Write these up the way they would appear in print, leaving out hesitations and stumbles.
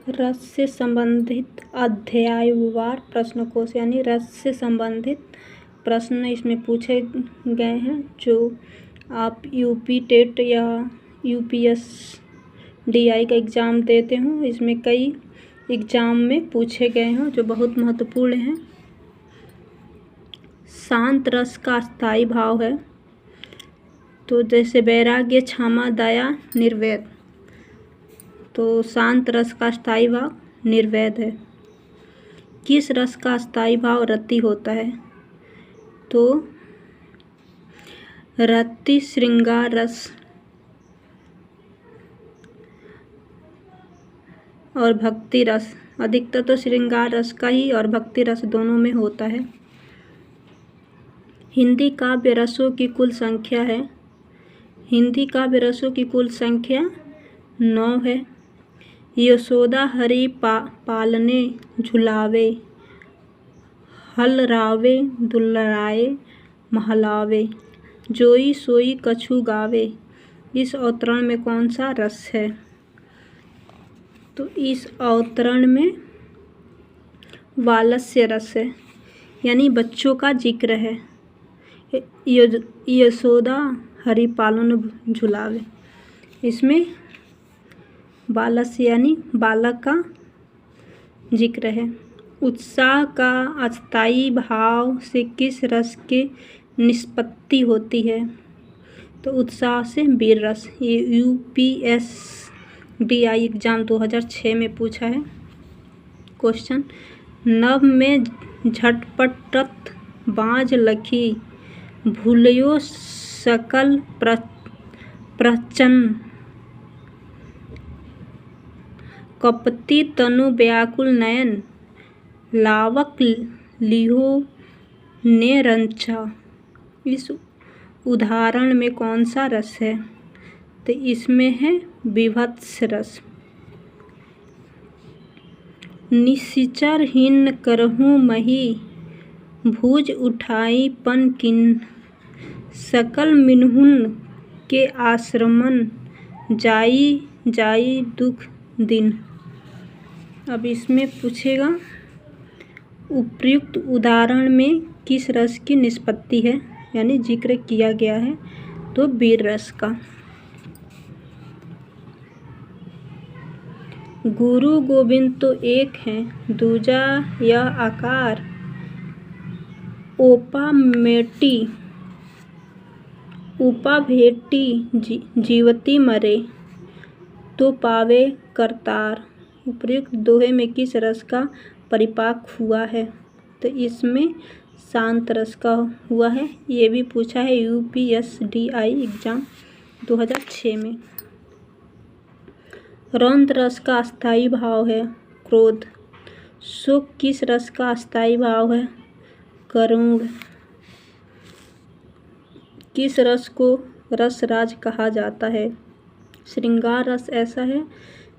रस से संबंधित अध्यायवार प्रश्नकोश यानी रस से संबंधित प्रश्न इसमें पूछे गए हैं जो आप यूपी टेट या यूपीएसडीआई का एग्ज़ाम देते हो। इसमें कई एग्ज़ाम में पूछे गए हैं जो बहुत महत्वपूर्ण हैं। शांत रस का स्थायी भाव है, तो जैसे वैराग्य, क्षमा, दया, निर्वेद, तो शांत रस का स्थायी भाव निर्वेद है। किस रस का स्थायी भाव रति होता है? तो रति श्रृंगार रस और भक्ति रस, अधिकतर तो श्रृंगार रस का ही और भक्ति रस दोनों में होता है। हिंदी काव्य रसों की कुल संख्या है। हिंदी काव्य रसों की कुल संख्या 9 है। यशोदा हरि पालने झुलावे, हलरावे दुलराए महलावे, जोई सोई कछु गावे। इस अवतरण में कौन सा रस है? तो इस अवतरण में वात्सल्य रस है, यानी बच्चों का जिक्र है। यशोदा हरि पालन झुलावे, इसमें वात्सल्य यानी बालक का जिक्र है। उत्साह का अस्थायी भाव से किस रस की निष्पत्ति होती है? तो उत्साह से वीर रस। ये यूपीएसडीआई एग्ज़ाम 2006 में पूछा है क्वेश्चन। नभ में झटपटत बाँझ लखी, भूलियो सकल प्रचन, कपति तनु व्याकुल नयन, लावक लिहो ने रंचा। इस उदाहरण में कौन सा रस है? तो इसमें है विभत्स रस। निशिचर हीन करहूँ मही, भुज उठाई पन किन, सकल मिन्हुन के आश्रमन, जाई जाई दुख दिन। अब इसमें पूछेगा उपर्युक्त उदाहरण में किस रस की निष्पत्ति है, यानी जिक्र किया गया है, तो वीर रस का। गुरु गोविंद तो एक हैं, दूजा यह आकार, ओपा भेटी जीवती मरे, तो पावे करतार। उपर्युक्त दोहे में किस रस का परिपाक हुआ है? तो इसमें शांत रस का हुआ है। ये भी पूछा है यूपीएसडीआई एग्ज़ाम 2006 में। रौद्र रस का अस्थायी भाव है क्रोध। शोक किस रस का अस्थायी भाव है? करुण। किस रस को रसराज कहा जाता है? श्रृंगार रस ऐसा है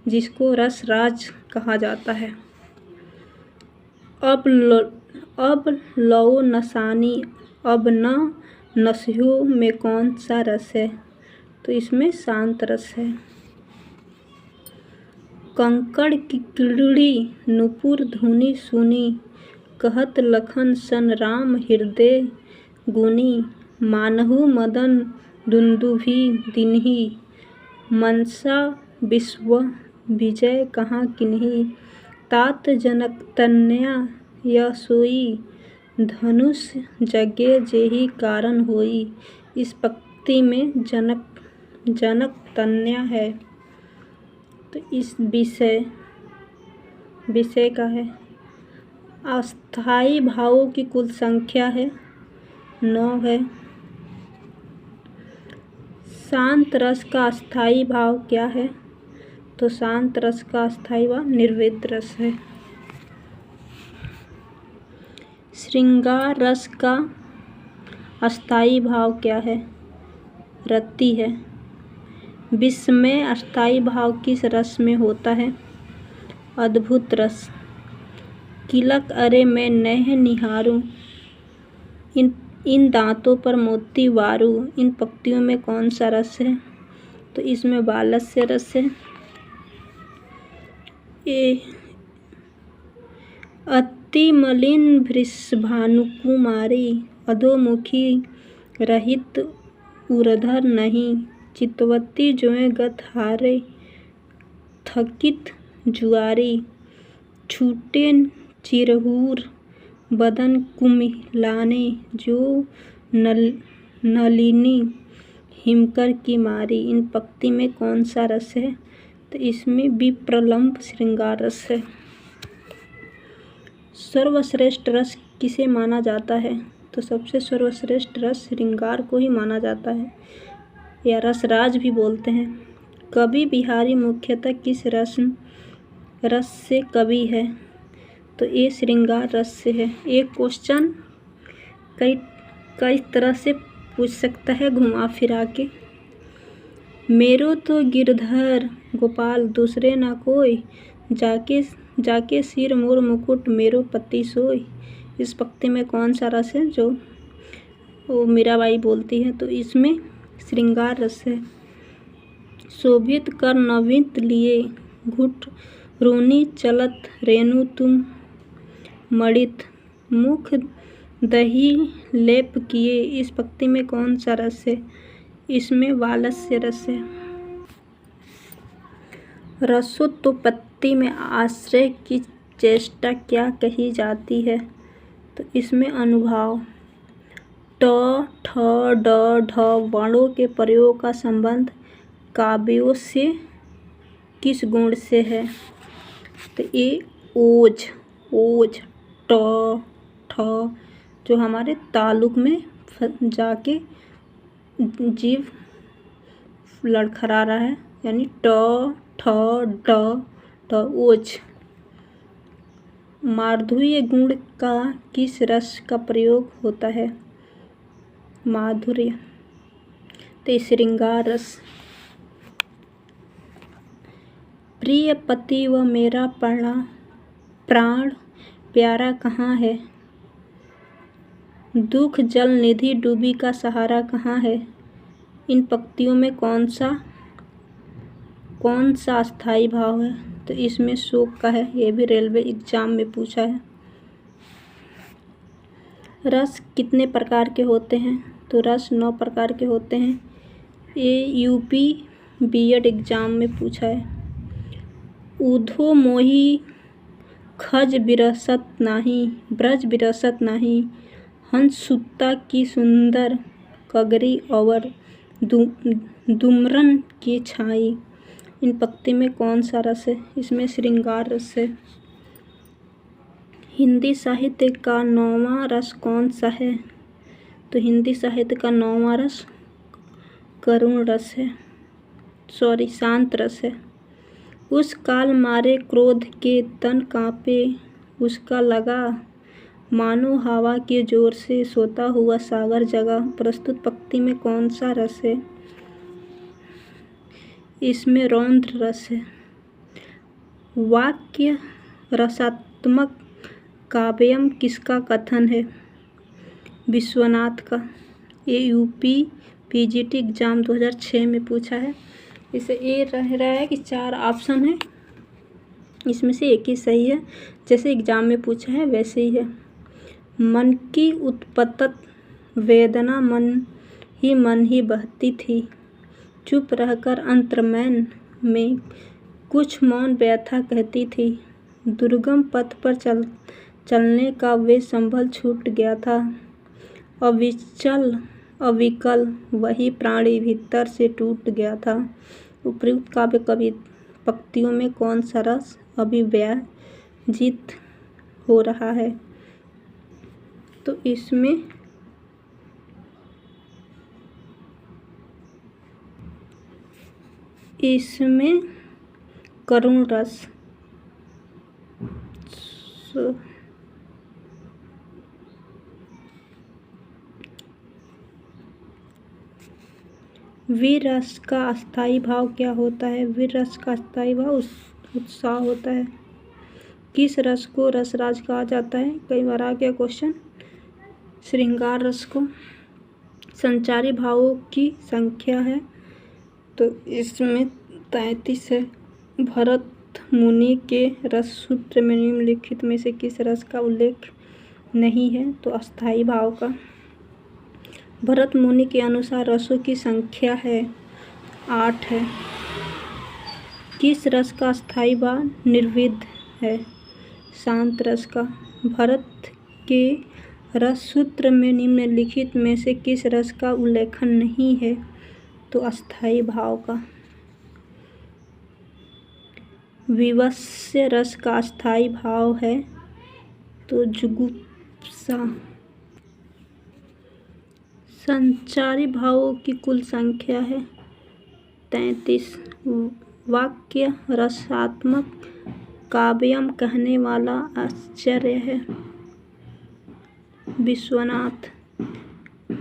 जिसको रसराज कहा जाता है। अब लो नसानी अब न नस्यो में कौन सा रस है? तो इसमें शांत रस है। कंकड़ की किरड़ी नुपुर धुनी सुनी, कहत लखन सन राम हृदय गुनी, मानहु मदन दुंदुभि दिन्ही, मनसा विश्व विजय कहाँ किन्ही, तात जनक तनया यह सोई, धनुष जगे जेहि कारण होई। इस पंक्ति में जनक तनया है, तो इस विषय का है। अस्थायी भावों की कुल संख्या है 9 है। शांत रस का अस्थायी भाव क्या है? तो शांत रस का अस्थायी भाव निर्वेद रस है। श्रृंगार रस का अस्थायी भाव क्या है? रति है। विश्व में अस्थायी भाव किस रस में होता है? अद्भुत रस। किलक अरे मैं नैह निहारूं, इन दांतों पर मोती वारू। इन पंक्तियों में कौन सा रस है? तो इसमें वात्सल्य रस है। ए अति मलिन वृषभानुकुमारी, अधोमुखी रहित उरधर नहीं, चितवती जोए गत हारे, थकित जुआरी, छूटे चिरहूर बदन कुमिलाने, जो नलिनी हिमकर की मारी। इन पंक्ति में कौन सा रस है? तो इसमें विप्रलंब श्रृंगार रस है। सर्वश्रेष्ठ रस किसे माना जाता है? तो सबसे सर्वश्रेष्ठ रस श्रृंगार को ही माना जाता है, या रसराज भी बोलते हैं। कवि बिहारी मुख्यतः किस रस से कवि है? तो ये श्रृंगार रस से है। एक क्वेश्चन कई तरह से पूछ सकता है घुमा फिरा के। मेरो तो गिरधर गोपाल दूसरे ना कोई, जाके सिर मोर मुकुट मेरो पति सोई। इस पंक्ति में कौन सा रस है जो वो मीराबाई बोलती है? तो इसमें श्रृंगार रस है। शोभित कर नवित लिए, घुट रोनी चलत रेणु तुम मड़ित, मुख दही लेप किए। इस पंक्ति में कौन सा रस है? इसमें वालस्य रस है। रसोत्पत्ति में आश्रय की चेष्टा क्या कही जाती है? तो इसमें अनुभाव। ट, ठ, ड, ढ वर्णों के प्रयोग का संबंध काव्यों से किस गुण से है? तो ये ओज ट, ठ जो हमारे तालुक में जाके जीव लड़खड़ा रहा है, यानी ट, ठ, ड, ओज। माधुर्य गुण का किस रस का प्रयोग होता है? माधुर्य, तो श्रृंगार रस। प्रिय पति व मेरा प्राण प्यारा कहाँ है? दुख जल निधि डूबी का सहारा कहाँ है? इन पंक्तियों में कौन सा अस्थाई भाव है? तो इसमें शोक का है। ये भी रेलवे एग्जाम में पूछा है। रस कितने प्रकार के होते हैं? तो रस 9 प्रकार के होते हैं। ये यूपी बीएड एग्जाम में पूछा है। ऊधो मोही खज बिरसत नाही, ब्रज बिरसत नाही, हंस सुत्ता की सुंदर कगरी और दुमरन की छाई। इन पंक्ति में कौन सा रस है? इसमें श्रृंगार रस है। हिंदी साहित्य का 9वां रस कौन सा है? तो हिंदी साहित्य का 9वां रस करुण रस है, शांत रस है। उस काल मारे क्रोध के तन कांपे, उसका लगा मानो हवा के जोर से सोता हुआ सागर जगा। प्रस्तुत पंक्ति में कौन सा रस है? इसमें रौद्र रस है। वाक्य रसात्मक काव्यम किसका कथन है? विश्वनाथ का। ये यूपी पीजीटी एग्जाम 2006 में पूछा है। इसे ये रह रहा है कि 4 ऑप्शन है, इसमें से एक ही सही है। जैसे एग्जाम में पूछा है वैसे ही है। मन की उत्पतत वेदना मन ही बहती थी, चुप रहकर अंतर्मन में कुछ मौन व्यथा कहती थी। दुर्गम पथ पर चलने का वे संभल छूट गया था। अविकल वही प्राणी भीतर से टूट गया था। उपयुक्त काव्य पंक्तियों में कौन सा रस अभिव्यंजित हो रहा है? तो इसमें करुण रस। वीर रस का अस्थाई भाव क्या होता है? वीर रस का अस्थाई भाव उत्साह होता है। किस रस को रसराज कहा जाता है? कई बार आ गया क्वेश्चन। श्रृंगार रस को। संचारी भावों की संख्या है, तो इसमें 33 है। भरत मुनि के रस सूत्र में निम्नलिखित में से किस रस का उल्लेख नहीं है? तो अस्थाई भाव का। भरत मुनि के अनुसार रसों की संख्या है 8 है। किस रस का अस्थाई भाव निर्विध है? शांत रस का। भरत के रस सूत्र में निम्नलिखित में से किस रस का उल्लेखन नहीं है? तो अस्थाई भाव का। विवस्य रस का अस्थाई भाव है तो जुगुप्सा। संचारी भावों की कुल संख्या है 33। वाक्य रसात्मक काव्यम कहने वाला आश्चर्य है। विश्वनाथ।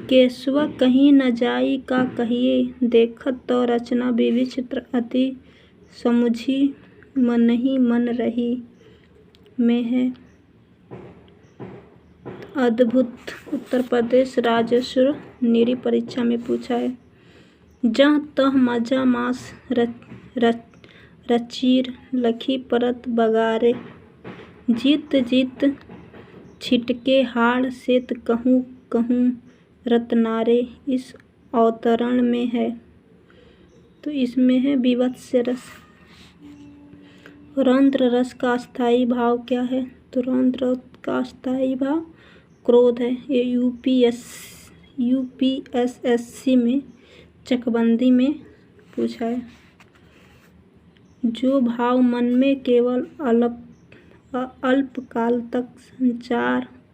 केशव कहीं न जाई का कहिए, देखत तो रचना विचित्र अति समुझी, मनहि मन रही में है। अद्भुत। उत्तर प्रदेश राजस्व नीरी परीक्षा में पूछा है। जह तह मजा मास रचीर लखी परत बगारे, जीत जीत छिटके हाड़ सेत कहूँ कहूँ रत्नारे। इस अवतरण में है तो इसमें है विवत्स्य रस। रौद्र रस का अस्थाई भाव क्या है? तो रौद्र का अस्थाई भाव क्रोध है। ये यूपीएसएससी में चकबंदी में पूछा है। जो भाव मन में केवल अल्पकाल तक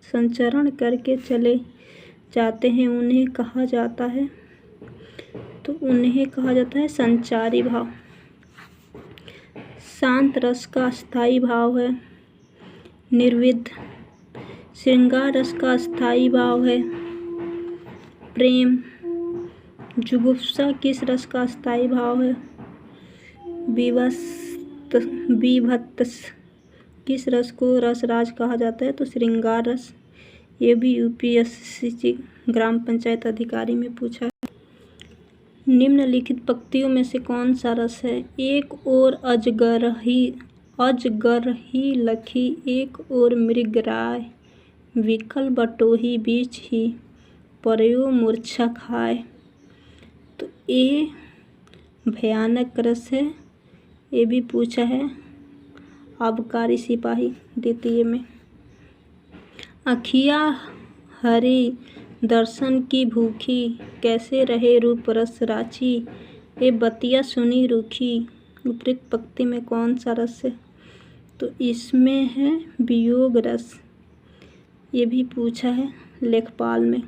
संचरण करके चले जाते हैं उन्हें कहा जाता है? तो उन्हें कहा जाता है संचारी भाव। शांत रस का अस्थाई भाव है निर्विध। श्रृंगार रस का अस्थाई भाव है प्रेम। जुगुप्सा किस रस का अस्थाई भाव है? विभत्स। किस रस को रसराज कहा जाता है? तो श्रृंगार रस। ये भी यूपीएससी ग्राम पंचायत अधिकारी में पूछा है। निम्नलिखित पंक्तियों में से कौन सा रस है? एक ओर अजगर ही लखी, एक ओर मृगराय, विकल बटोही बीच ही परयो मूर्छा खाए। तो ये भयानक रस है। ये भी पूछा है आबकारी सिपाही द्वितीय में। अखिया हरि दर्शन की भूखी, कैसे रहे रूप रस राची, ये बतिया सुनी रूखी। उपयुक्त पंक्ति में कौन सा रस है? तो इसमें है वियोग रस। ये भी पूछा है लेखपाल में।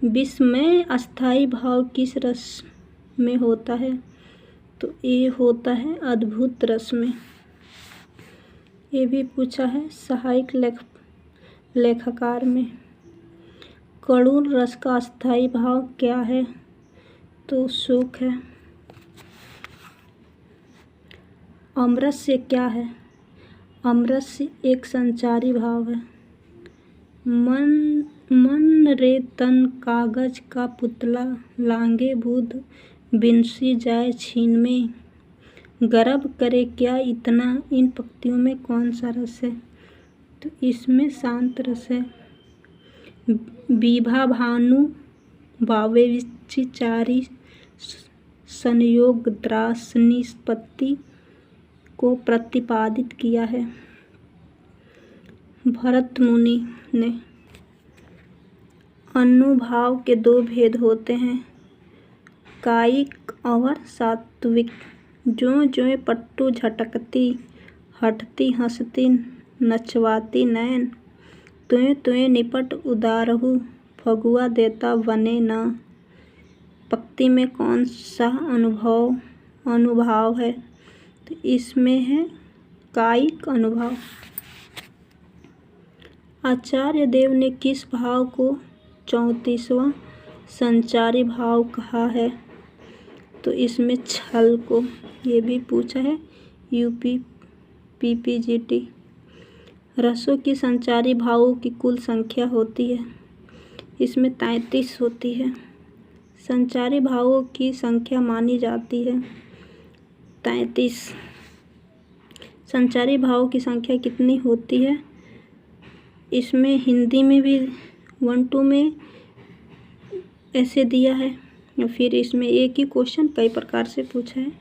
विश्व में अस्थाई भाव किस रस में होता है? तो ये होता है अद्भुत रस में। ये भी पूछा है सहायक लेखाकार में। करुण रस का अस्थाई भाव क्या है? तो शोक है। अमरस्य क्या है? अमरस्य एक संचारी भाव है। मन रे तन कागज का पुतला, लांगे बुध बिनसी जाए छीन में, गर्व करे क्या इतना। इन पंक्तियों में कौन सा रस है? तो इसमें शांत रस है। विभा भानु भावेविचारी संयोग द्रास निष्पत्ति को प्रतिपादित किया है भरत मुनि ने। अनुभाव के दो भेद होते हैं, कायिक और सात्विक। ज्यों ज्यों पट्टू झटकती, हटती हंसती नचवाती नैन, त्यों त्यों निपट उदारहु, फगुआ देता बने न। पंक्ति में कौन सा अनुभाव है? तो इसमें है कायिक अनुभाव। आचार्य देव ने किस भाव को 34वां संचारी भाव कहा है? तो इसमें छल को। ये भी पूछा है पीपीजीटी। रसों की संचारी भावों की कुल संख्या होती है, इसमें 33 होती है। संचारी भावों की संख्या मानी जाती है 33। संचारी भावों की संख्या कितनी होती है? इसमें हिंदी में भी 1 2 में ऐसे दिया है, और फिर इसमें एक ही क्वेश्चन कई प्रकार से पूछा है।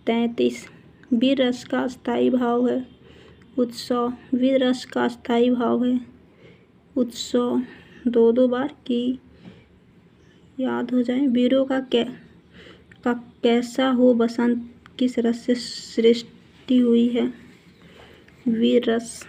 33 वीर रस का स्थायी भाव है उत्सव। वीर रस का स्थायी भाव है उत्सव। 2 बार की याद हो जाए। वीरों का कैसा हो बसंत किस रस से सृष्टि हुई है? वीर रस।